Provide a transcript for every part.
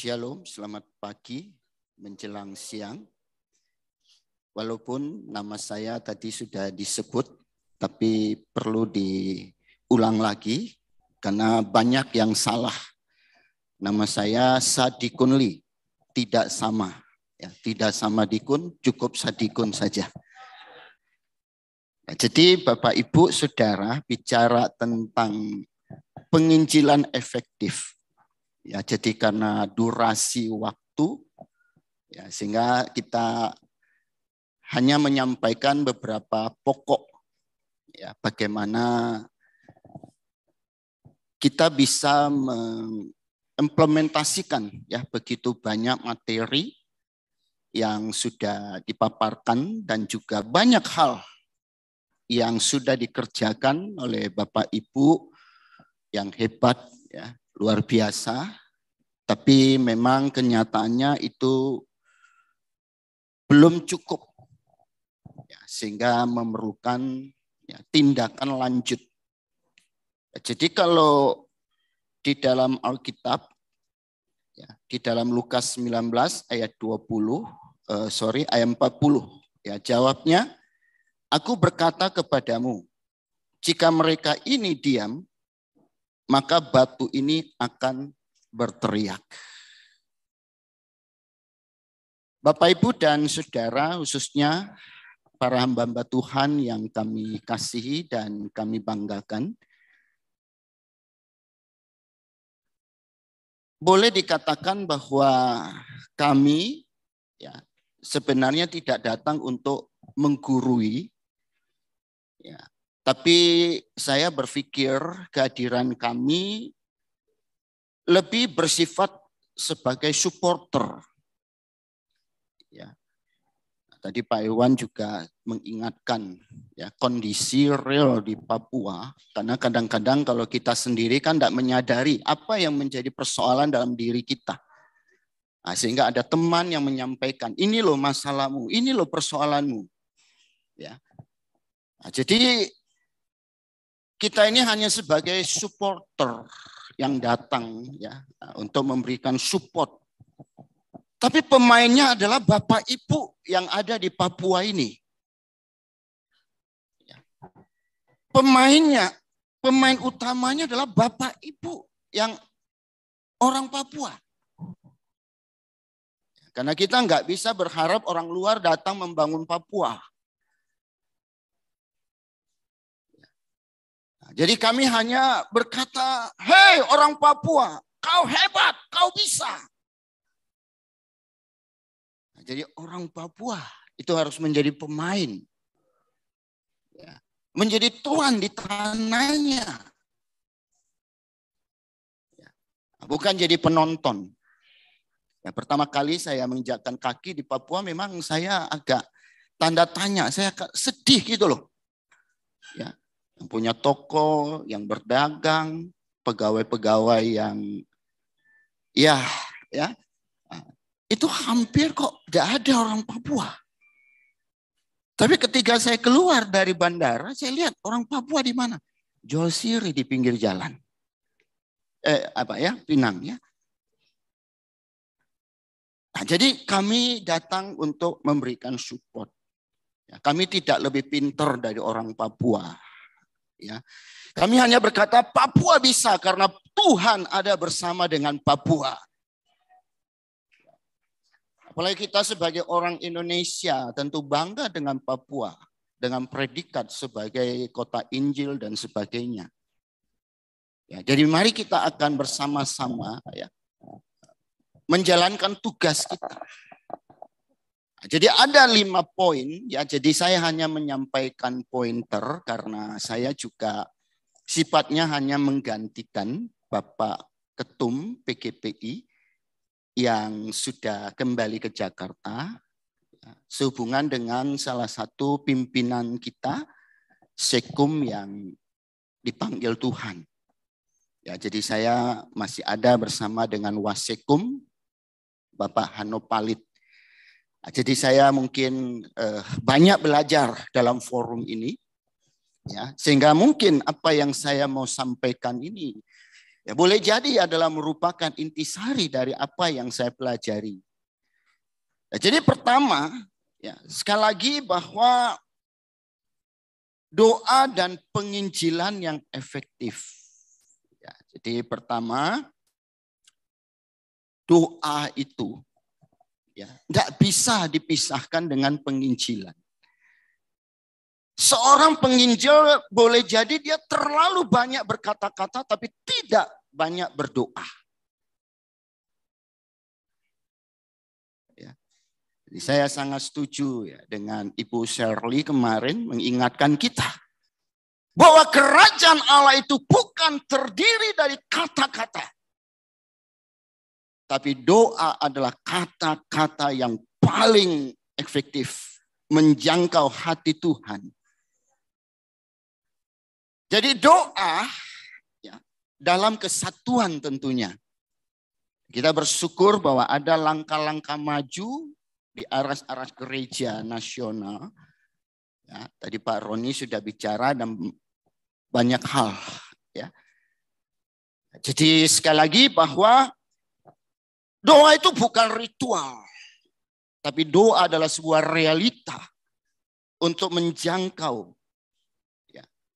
Shalom, selamat pagi menjelang siang. Walaupun nama saya tadi sudah disebut, tapi perlu diulang lagi karena banyak yang salah. Nama saya Sadikun Lee, tidak sama. Ya, tidak sama Dikun, cukup Sadikun saja. Jadi Bapak Ibu Saudara bicara tentang penginjilan efektif. Ya, jadi karena durasi waktu, ya, sehingga kita hanya menyampaikan beberapa pokok, ya, bagaimana kita bisa mengimplementasikan ya begitu banyak materi yang sudah dipaparkan dan juga banyak hal yang sudah dikerjakan oleh Bapak Ibu yang hebat, ya, luar biasa. Tapi memang kenyataannya itu belum cukup, ya, sehingga memerlukan ya, tindakan lanjut. Jadi kalau di dalam Alkitab, ya, di dalam Lukas 19 ayat 40, ya, jawabnya, aku berkata kepadamu, jika mereka ini diam, maka batu ini akan berteriak. Bapak, Ibu, dan Saudara, khususnya para hamba-hamba Tuhan yang kami kasihi dan kami banggakan, boleh dikatakan bahwa kami ya, sebenarnya tidak datang untuk menggurui, ya, tapi saya berpikir kehadiran kami lebih bersifat sebagai supporter. Ya. Tadi Pak Iwan juga mengingatkan ya kondisi real di Papua, karena kadang-kadang kalau kita sendiri kan tidak menyadari apa yang menjadi persoalan dalam diri kita. Nah, sehingga ada teman yang menyampaikan, ini loh masalahmu, ini loh persoalanmu. Ya. Nah, jadi kita ini hanya sebagai supporter yang datang ya untuk memberikan support. Tapi pemainnya adalah Bapak Ibu yang ada di Papua ini. Pemain utamanya adalah Bapak Ibu yang orang Papua. Karena kita nggak bisa berharap orang luar datang membangun Papua. Jadi kami hanya berkata, hei orang Papua, kau hebat, kau bisa. Jadi orang Papua itu harus menjadi pemain. Ya. Menjadi tuan di tanahnya. Ya. Bukan jadi penonton. Ya, pertama kali saya menginjakkan kaki di Papua memang saya agak tanda tanya. Saya sedih gitu loh. Ya. Yang punya toko, yang berdagang, pegawai-pegawai yang ya itu hampir kok gak ada orang Papua. Tapi ketika saya keluar dari bandara, saya lihat orang Papua di mana? Jual sirih di pinggir jalan. Pinang ya. Nah, jadi kami datang untuk memberikan support. Ya, kami tidak lebih pintar dari orang Papua. Ya. Kami hanya berkata Papua bisa karena Tuhan ada bersama dengan Papua. Apalagi kita sebagai orang Indonesia tentu bangga dengan Papua. Dengan predikat sebagai kota Injil dan sebagainya. Ya, jadi mari kita akan bersama-sama ya, menjalankan tugas kita. Jadi ada 5 poin, ya. Jadi saya hanya menyampaikan pointer karena saya juga sifatnya hanya menggantikan Bapak Ketum PGPI yang sudah kembali ke Jakarta sehubungan dengan salah satu pimpinan kita, Sekum, yang dipanggil Tuhan. Ya, jadi saya masih ada bersama dengan Wasekum, Bapak Hanopalit. Jadi saya mungkin banyak belajar dalam forum ini, ya, sehingga mungkin apa yang saya mau sampaikan ini Ya, boleh jadi adalah merupakan intisari dari apa yang saya pelajari. Ya, jadi pertama, ya, sekali lagi bahwa doa dan penginjilan yang efektif. Ya, jadi pertama, doa itu ya nggak bisa dipisahkan dengan penginjilan. Seorang penginjil boleh jadi dia terlalu banyak berkata-kata tapi tidak banyak berdoa. Ya. Jadi saya sangat setuju ya dengan Ibu Shirley kemarin mengingatkan kita bahwa kerajaan Allah itu bukan terdiri dari kata-kata. Tapi doa adalah kata-kata yang paling efektif menjangkau hati Tuhan. Jadi doa ya, dalam kesatuan tentunya. Kita bersyukur bahwa ada langkah-langkah maju di aras-aras gereja nasional. Ya, tadi Pak Roni sudah bicara dan banyak hal. Ya. Jadi sekali lagi bahwa doa itu bukan ritual. Tapi doa adalah sebuah realita untuk menjangkau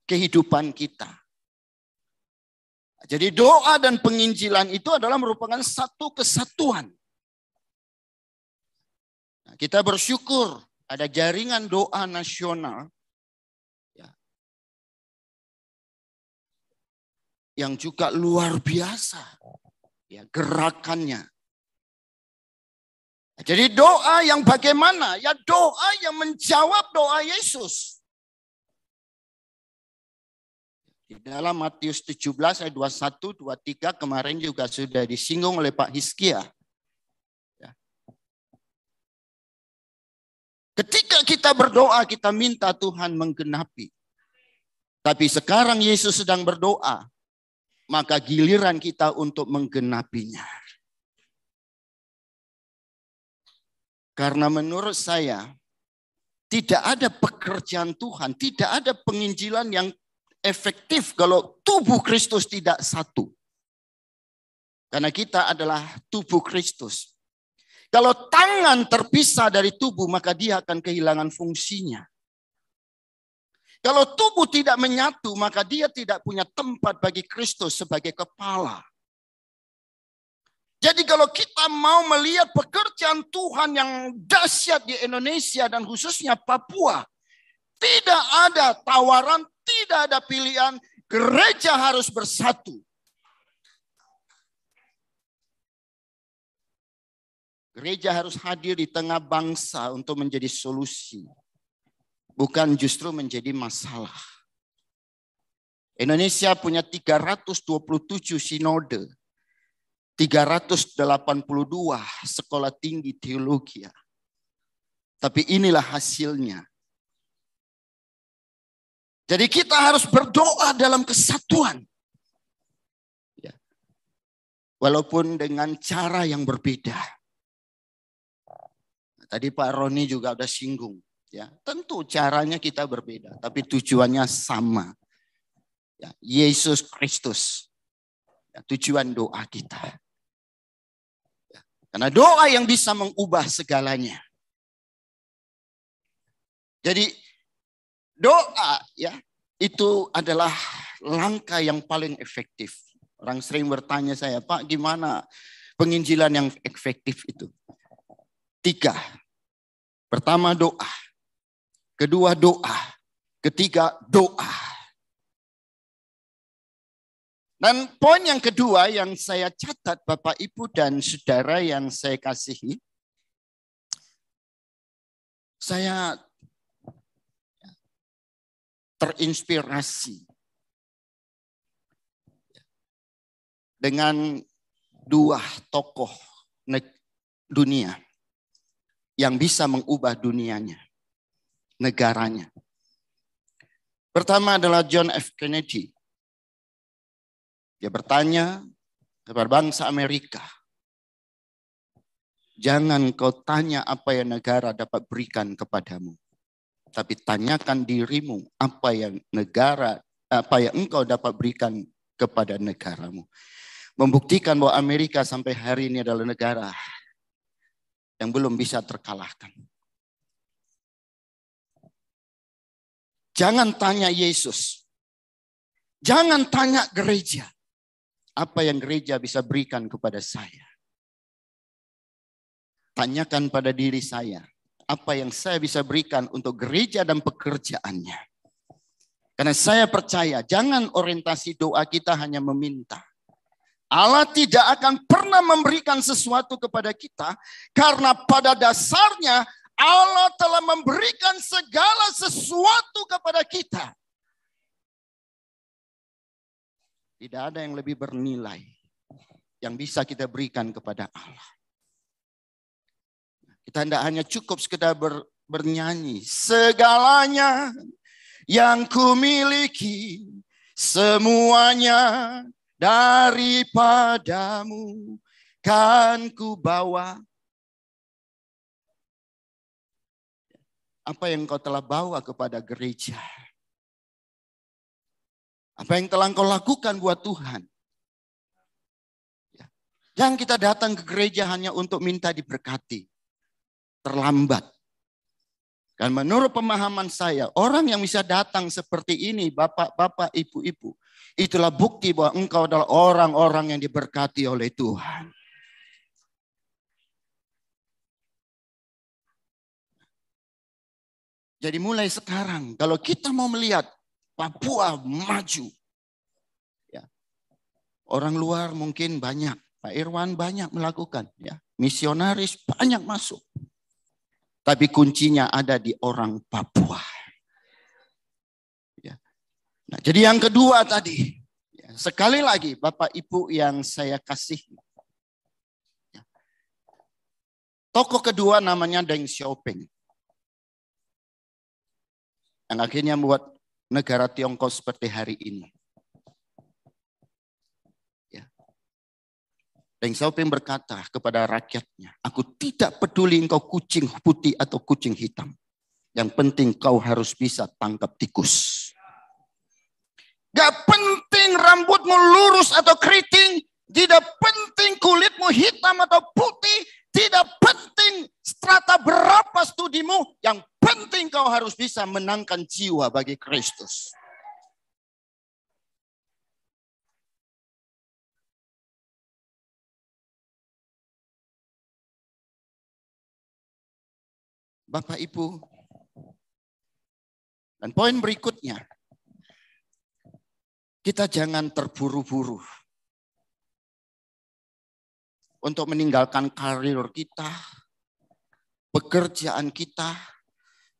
kehidupan kita. Jadi doa dan penginjilan itu adalah merupakan satu kesatuan. Nah, kita bersyukur ada jaringan doa nasional ya, yang juga luar biasa ya, gerakannya. Jadi doa yang bagaimana? Ya doa yang menjawab doa Yesus. Di dalam Matius 17 ayat 21, 23 kemarin juga sudah disinggung oleh Pak Hizkia. Ya. Ketika kita berdoa, kita minta Tuhan menggenapi. Tapi sekarang Yesus sedang berdoa, maka giliran kita untuk menggenapinya. Karena menurut saya, tidak ada pekerjaan Tuhan, tidak ada penginjilan yang efektif kalau tubuh Kristus tidak satu. Karena kita adalah tubuh Kristus. Kalau tangan terpisah dari tubuh, maka dia akan kehilangan fungsinya. Kalau tubuh tidak menyatu, maka dia tidak punya tempat bagi Kristus sebagai kepala. Jadi kalau kita mau melihat pekerjaan Tuhan yang dahsyat di Indonesia dan khususnya Papua, tidak ada tawaran, tidak ada pilihan, gereja harus bersatu. Gereja harus hadir di tengah bangsa untuk menjadi solusi, bukan justru menjadi masalah. Indonesia punya 327 sinode, 382 sekolah tinggi teologi. Tapi inilah hasilnya. Jadi kita harus berdoa dalam kesatuan. Ya. Walaupun dengan cara yang berbeda. Tadi Pak Roni juga udah singgung. Ya, tentu caranya kita berbeda. Tapi tujuannya sama. Ya, Yesus Kristus. Ya, tujuan doa kita. Ya, karena doa yang bisa mengubah segalanya. Jadi doa ya itu adalah langkah yang paling efektif. Orang sering bertanya saya, Pak gimana penginjilan yang efektif itu? 3. Pertama doa. Kedua doa. Ketiga doa. Dan poin yang kedua yang saya catat Bapak Ibu dan Saudara yang saya kasihi. Saya terinspirasi dengan 2 tokoh dunia yang bisa mengubah dunianya, negaranya. Pertama adalah John F. Kennedy. Dia bertanya kepada bangsa Amerika, jangan kau tanya apa yang negara dapat berikan kepadamu. Tapi tanyakan dirimu apa yang engkau dapat berikan kepada negaramu. membuktikan bahwa Amerika sampai hari ini adalah negara yang belum bisa terkalahkan. Jangan tanya Yesus. Jangan tanya gereja. Apa yang gereja bisa berikan kepada saya? Tanyakan pada diri saya. Apa yang saya bisa berikan untuk gereja dan pekerjaannya. Karena saya percaya jangan orientasi doa kita hanya meminta. Allah tidak akan pernah memberikan sesuatu kepada kita karena pada dasarnya Allah telah memberikan segala sesuatu kepada kita. Tidak ada yang lebih bernilai yang bisa kita berikan kepada Allah. Kita tidak hanya cukup sekedar bernyanyi. Segalanya yang kumiliki, semuanya daripadamu kan ku bawa. Apa yang kau telah bawa kepada gereja? Apa yang telah kau lakukan buat Tuhan? Jangan kita datang ke gereja hanya untuk minta diberkati. Terlambat. Dan menurut pemahaman saya, orang yang bisa datang seperti ini, bapak-bapak, ibu-ibu, itulah bukti bahwa engkau adalah orang-orang yang diberkati oleh Tuhan. Jadi mulai sekarang, kalau kita mau melihat Papua maju, ya, orang luar mungkin banyak, Pak Irwan banyak melakukan, ya, misionaris banyak masuk. Tapi kuncinya ada di orang Papua. Ya. Nah, jadi yang kedua tadi, ya, sekali lagi Bapak Ibu yang saya kasih. Ya. Tokoh kedua namanya Deng Xiaoping. Yang akhirnya membuat negara Tiongkok seperti hari ini. Ya. Deng Xiaoping berkata kepada rakyatnya, aku tidak peduli engkau kucing putih atau kucing hitam. Yang penting kau harus bisa tangkap tikus. Gak penting rambutmu lurus atau keriting. Tidak penting kulitmu hitam atau putih. Tidak penting strata berapa studimu. Yang penting kau harus bisa menangkan jiwa bagi Kristus. Bapak Ibu. Dan poin berikutnya. Kita jangan terburu-buru untuk meninggalkan karir kita, pekerjaan kita,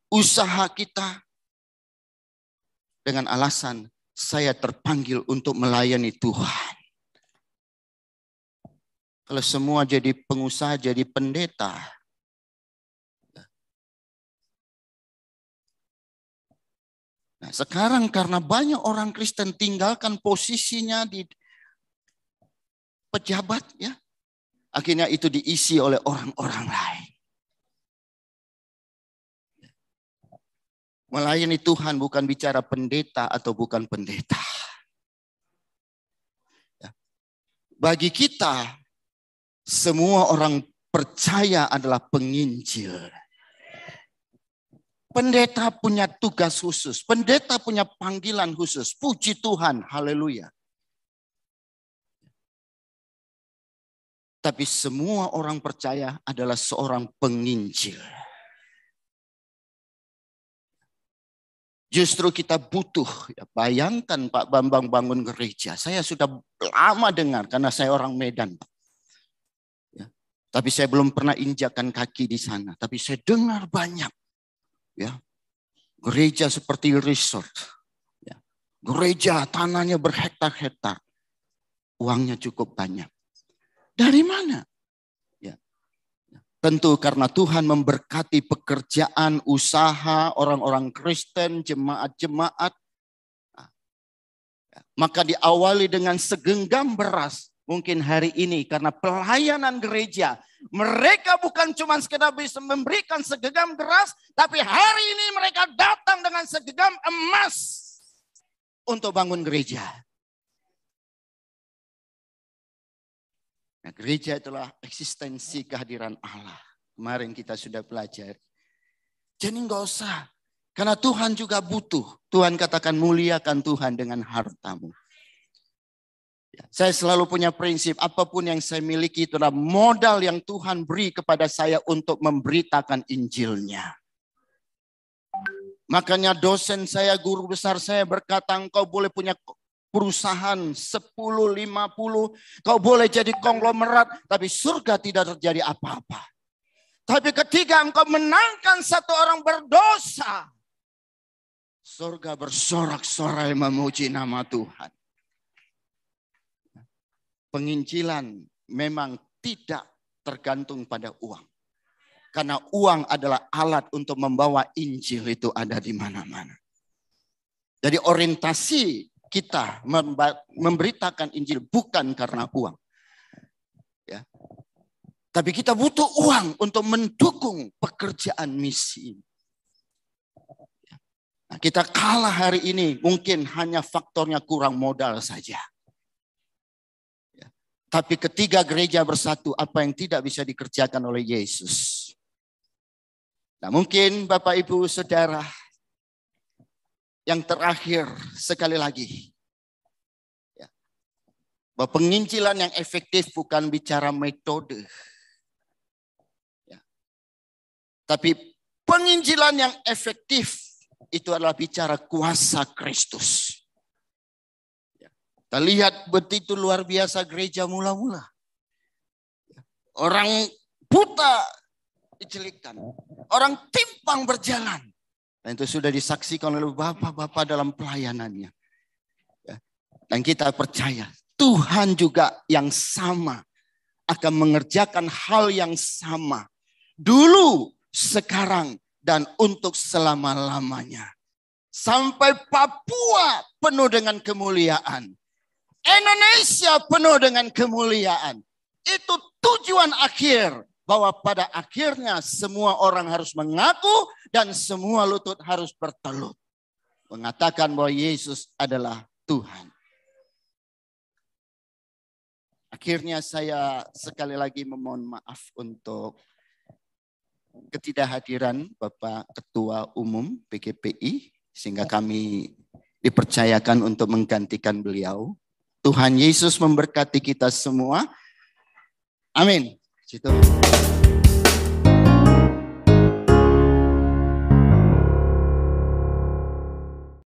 usaha kita dengan alasan saya terpanggil untuk melayani Tuhan. Kalau semua jadi pengusaha, jadi pendeta, nah, sekarang karena banyak orang Kristen tinggalkan posisinya di pejabat, ya, akhirnya itu diisi oleh orang-orang lain. Melayani Tuhan bukan bicara pendeta atau bukan pendeta. Bagi kita, semua orang percaya adalah penginjil. Pendeta punya tugas khusus. Pendeta punya panggilan khusus. Puji Tuhan. Haleluya. Tapi semua orang percaya adalah seorang penginjil. Justru kita butuh. Ya, bayangkan Pak Bambang bangun gereja. Saya sudah lama dengar karena saya orang Medan. Ya, tapi saya belum pernah injakan kaki di sana. Tapi saya dengar banyak. Ya, gereja seperti resort, ya, gereja tanahnya berhektar-hektar, uangnya cukup banyak. Dari mana? Ya, tentu karena Tuhan memberkati pekerjaan, usaha, orang-orang Kristen, jemaat-jemaat. Maka diawali dengan segenggam beras. Mungkin hari ini karena pelayanan gereja, mereka bukan cuma sekedar bisa memberikan segenggam beras, tapi hari ini mereka datang dengan segenggam emas untuk bangun gereja. Nah, gereja itulah eksistensi kehadiran Allah. Kemarin kita sudah belajar. Jadi enggak usah. Karena Tuhan juga butuh. Tuhan katakan muliakan Tuhan dengan hartamu. Ya, saya selalu punya prinsip. Apapun yang saya miliki itu adalah modal yang Tuhan beri kepada saya untuk memberitakan Injilnya. Makanya dosen saya, guru besar saya berkata, engkau boleh punya perusahaan 10, 50, kau boleh jadi konglomerat, tapi surga tidak terjadi apa-apa. Tapi ketika engkau menangkan satu orang berdosa, surga bersorak-sorai memuji nama Tuhan. Penginjilan memang tidak tergantung pada uang. Karena uang adalah alat untuk membawa Injil itu ada di mana-mana. Jadi orientasi kita memberitakan Injil bukan karena uang. Ya. Tapi kita butuh uang untuk mendukung pekerjaan misi. Nah, kita kalah hari ini mungkin hanya faktornya kurang modal saja. Ya. Tapi ketika gereja bersatu, apa yang tidak bisa dikerjakan oleh Yesus? Nah, mungkin Bapak Ibu Saudara, yang terakhir sekali lagi. Ya, bahwa penginjilan yang efektif bukan bicara metode. Ya, tapi penginjilan yang efektif itu adalah bicara kuasa Kristus. Ya, kita lihat begitu luar biasa gereja mula-mula. Ya, orang buta dicelikkan. Orang timpang berjalan. Dan itu sudah disaksikan oleh bapak-bapak dalam pelayanannya. Ya. Dan kita percaya Tuhan juga yang sama akan mengerjakan hal yang sama. Dulu, sekarang, dan untuk selama-lamanya. Sampai Papua penuh dengan kemuliaan. Indonesia penuh dengan kemuliaan. Itu tujuan akhir. Bahwa pada akhirnya semua orang harus mengaku dan semua lutut harus bertelut. Mengatakan bahwa Yesus adalah Tuhan. Akhirnya saya sekali lagi memohon maaf untuk ketidakhadiran Bapak Ketua Umum PGPI. Sehingga kami dipercayakan untuk menggantikan beliau. Tuhan Yesus memberkati kita semua. Amin. Situ.